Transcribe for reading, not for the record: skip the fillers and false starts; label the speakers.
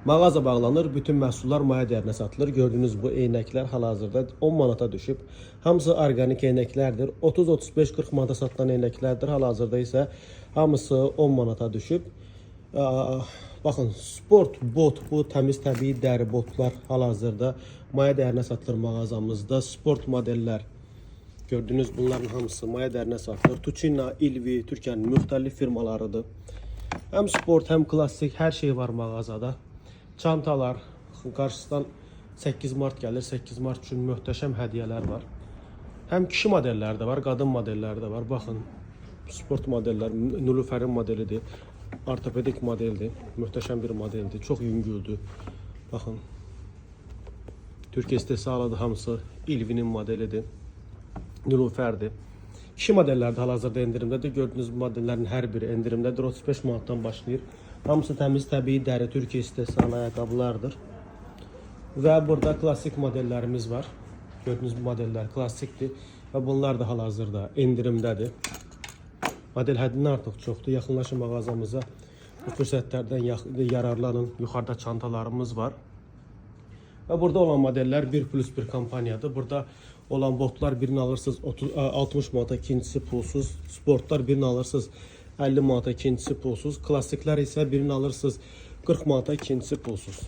Speaker 1: Mağaza bağlanır, bütün məhsullar maya dəyərinə satılır. Gördüyünüz bu eynəklər hal-hazırda 10 manata düşüb. Hamısı organik eynəklərdir. 30, 35, 40 manata satılan eynəklərdir. Hal-hazırda isə hamısı 10 manata düşüb. Baxın, sport bot, bu təmiz təbii dəri botlar hal-hazırda maya dəyərinə satılır mağazamızda. Sport modellər. Gördüyünüz bunların hamısı maya dəyərinə satılır. Tuçina, İlvi, Türkiyənin müxtəlif firmalarıdır. Həm sport, həm klassik hər şey var mağazada. Çantalar, qarşısından 8 mart gəlir. 8 mart üçün möhtəşəm hədiyyələr var. Həm kişi modelləri də var, qadın modelləri də var. Baxın, sport modellər, Nilüferin modelidir. Ortopedik modeldir. Möhtəşəm bir modeldir. Çox yüngüldür. Baxın. Türkiyə istehsalıdır hamısı. İlvinin modelidir. Nilüferdir. Kişi modelləri də hal-hazırda endirimdədir. Gördüyünüz bu modellərin hər biri endirimdədir. 35 manatdan başlayır. Hamısı təmiz təbii dəri Türkiyə istehsalı ayaqqabılardır. Və burada klassik modellərimiz var. Gördüyünüz bu modellər klassikdir. Və bunlar da hal-hazırda endirimdədir. Model həddindən artıq çoxdur. Yaxınlaşın mağazamıza. Bu fürsətlərdən yararlanın. Yuxarıda çantalarımız var. Və burada olan modellər 1+1 kampaniyadır. Burada olan botlar birini alırsınız 60 manata, ikincisi pulsuz. Sportlar birini alırsınız 50 manata, ikincisi pulsuz. Klassiklər isə birini alırsınız 40 manata, ikincisi pulsuz.